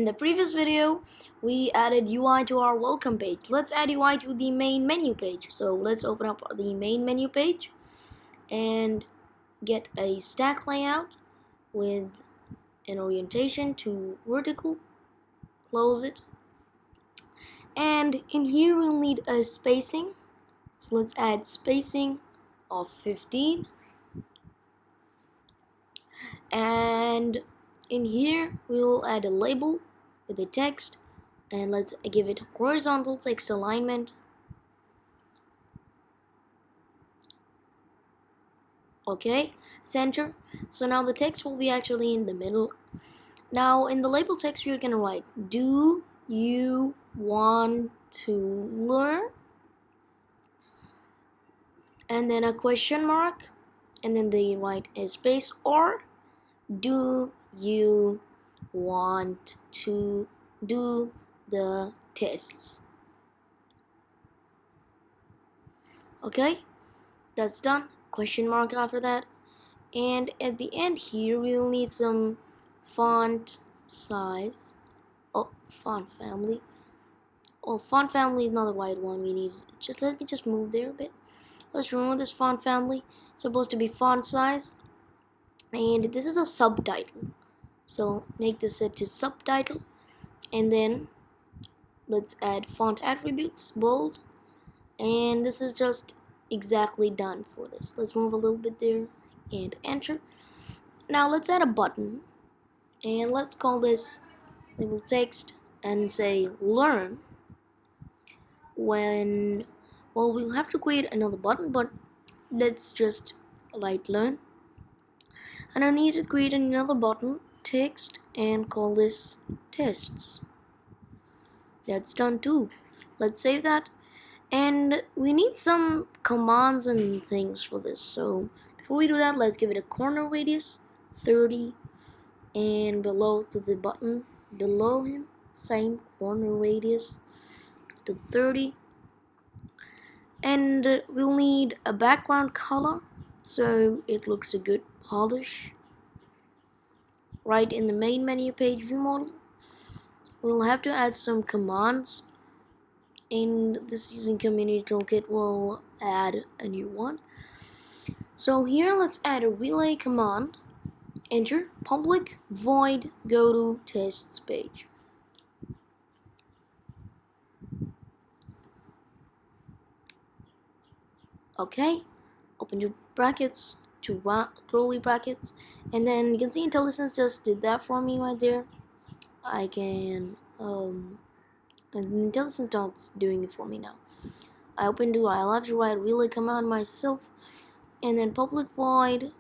In the previous video, we added UI to our welcome page. Let's add UI to the main menu page. So let's open up the main menu page and get a stack layout with an orientation to vertical. Close it. And in here we'll need a spacing. So let's add spacing of 15. And in here we will add a label with a text, and let's give it horizontal text alignment. Okay, center. So now the text will be actually in the middle. Now in the label text we're gonna write, do you want to learn? And then a question mark, and then they write a space, or do you want to do the tests? Okay, that's done. Question mark after that. And at the end here we'll need some font size. Font family. Font family is not the right one. We need let me just move there a bit. Let's remove this font family. It's supposed to be font size, and this is a subtitle, so make this set to subtitle. And then let's add font attributes, bold, and this is just exactly done for this. Let's move a little bit there and enter. Now let's add a button, and let's call this label text and say learn. We'll have to create another button, but let's just write learn. And I need to create another button, text, and call this tests. That's done too. Let's save that. And we need some commands and things for this. So before we do that, let's give it a corner radius 30, and below to the button below him, same corner radius to 30. And we'll need a background color so it looks a good polish. Right in the main menu page view model, we'll have to add some commands. In this using community toolkit, we'll add a new one. So here let's add a relay command. Enter public void go to tests page. Okay, open your brackets to curly brackets, and then you can see IntelliSense just did that for me right there. I can and IntelliSense starts doing it for me now. I'll have to write relay command myself, and then public void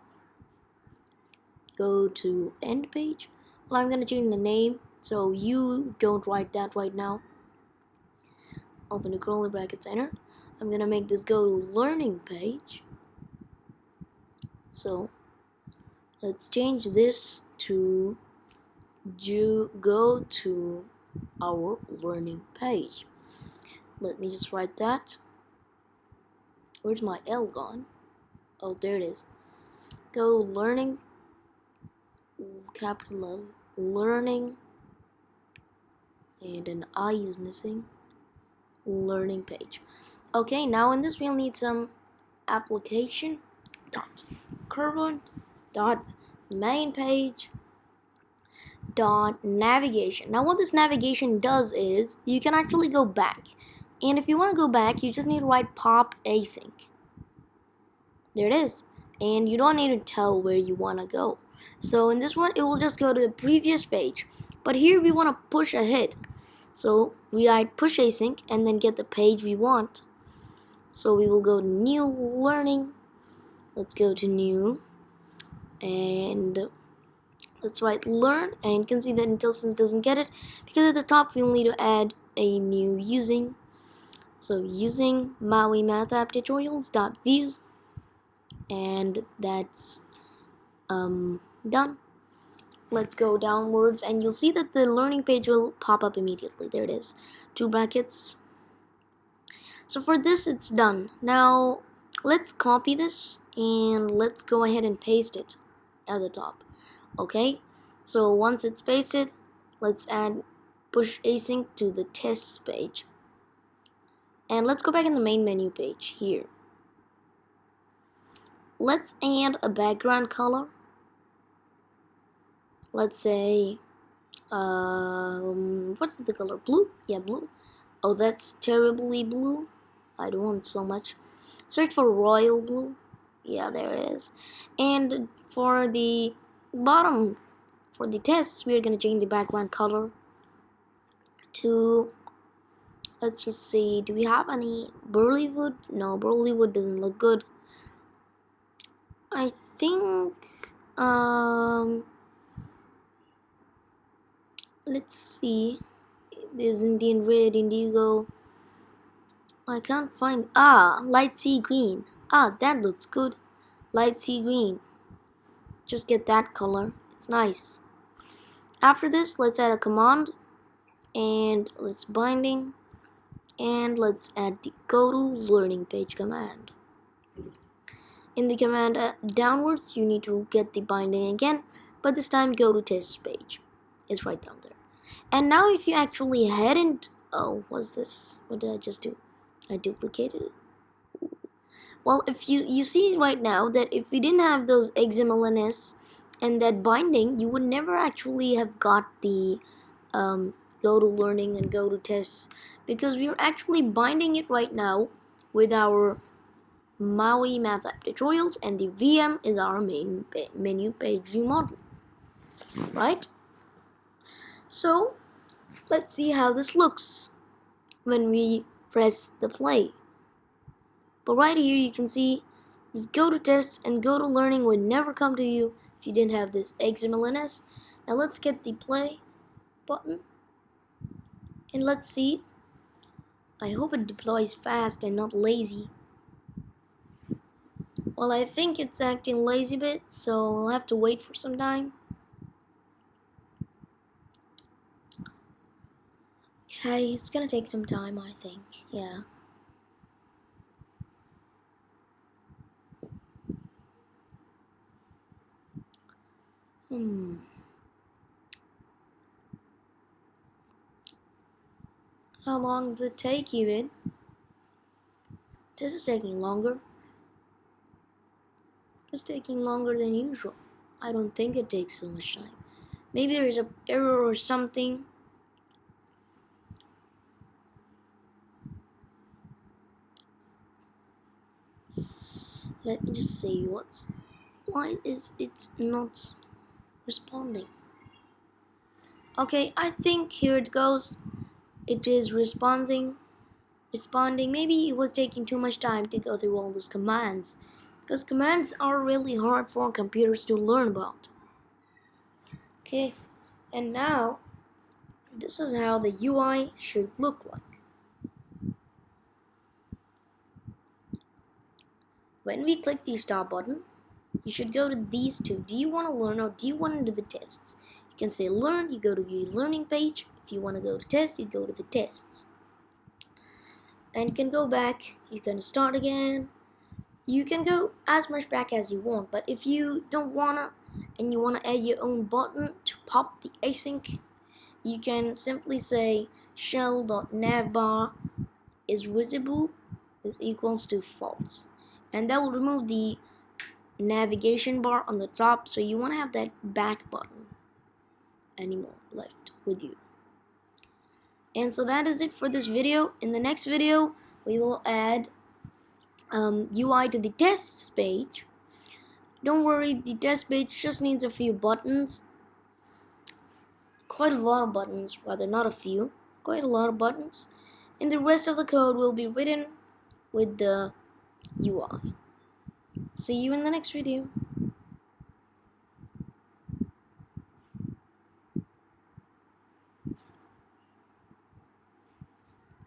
go to end page. Well, I'm gonna change the name, so you don't write that right now. Open the curly brackets, enter. I'm gonna make this go to learning page. So let's change this to go to our learning page. Let me just write that. Where's my L gone? Oh, there it is. Go to learning, capital L, learning, and an I is missing, learning page. Okay, now in this we'll need some application dot current dot main page dot navigation. Now what this navigation does is you can actually go back, and if you want to go back you just need to write pop async. There it is, and you don't need to tell where you want to go. So in this one it will just go to the previous page, but here we want to push ahead, so we write push async and then get the page we want. So we will go to new learning. Let's go to new, and let's write learn, and you can see that IntelliSense doesn't get it because at the top we'll need to add a new using. So using Maui Math App Tutorials dot views, and that's done. Let's go downwards, and you'll see that the learning page will pop up immediately. There it is, two brackets. So for this it's done. Now let's copy this and let's go ahead and paste it at the top. Okay, so once it's pasted, let's add push async to the tests page. And let's go back in the main menu page here. Let's add a background color. Let's say, what's the color? Blue? Yeah, blue. Oh, that's terribly blue. I don't want so much. Search for royal blue. Yeah, there it is. And for the bottom, for the tests, we're gonna change the background color to, let's just see, do we have any burly wood? No, burly wood doesn't look good. I think, let's see, there's Indian red, indigo. I can't find, light sea green. That looks good. Light sea green. Just get that color. It's nice. After this, let's add a command, and let's binding, and let's add the go to learning page command. In the command downwards, you need to get the binding again, but this time go to test page. It's right down there. And now if you actually hadn't, oh, what's this? What did I just do? I duplicated it. Well, if you see right now that if we didn't have those XMLNS and that binding, you would never actually have got the go to learning and go to tests, because we are actually binding it right now with our Maui Math App Tutorials, and the VM is our main menu page view model, right? So let's see how this looks when we press the play. But right here you can see this go to tests and go to learning would never come to you if you didn't have this XMLNS. Now let's get the play button and let's see. I hope it deploys fast and not lazy. Well, I think it's acting lazy a bit, so I'll have to wait for some time. Okay, it's gonna take some time, I think. Yeah. How long did it take even? This is taking longer. It's taking longer than usual. I don't think it takes so much time. Maybe there is an error or something. Let me just see why is it not responding? Okay, I think here it goes. It is responding. Maybe it was taking too much time to go through all those commands, because commands are really hard for computers to learn about. Okay, and now this is how the UI should look like. When we click the start button, you should go to these two. Do you want to learn or do you want to do the tests? You can say learn, you go to the learning page. If you want to go to test, you go to the tests. And you can go back, you can start again. You can go as much back as you want, but if you don't wanna and you wanna add your own button to pop the async, you can simply say shell.navbar is visible is equals to false, and that will remove the navigation bar on the top, so you want to have that back button anymore left with you. And so that is it for this video. In the next video we will add UI to the tests page. Don't worry, the test page just needs a few buttons, quite a lot of buttons, rather, not a few, quite a lot of buttons, and the rest of the code will be written with the UI. See you in the next video.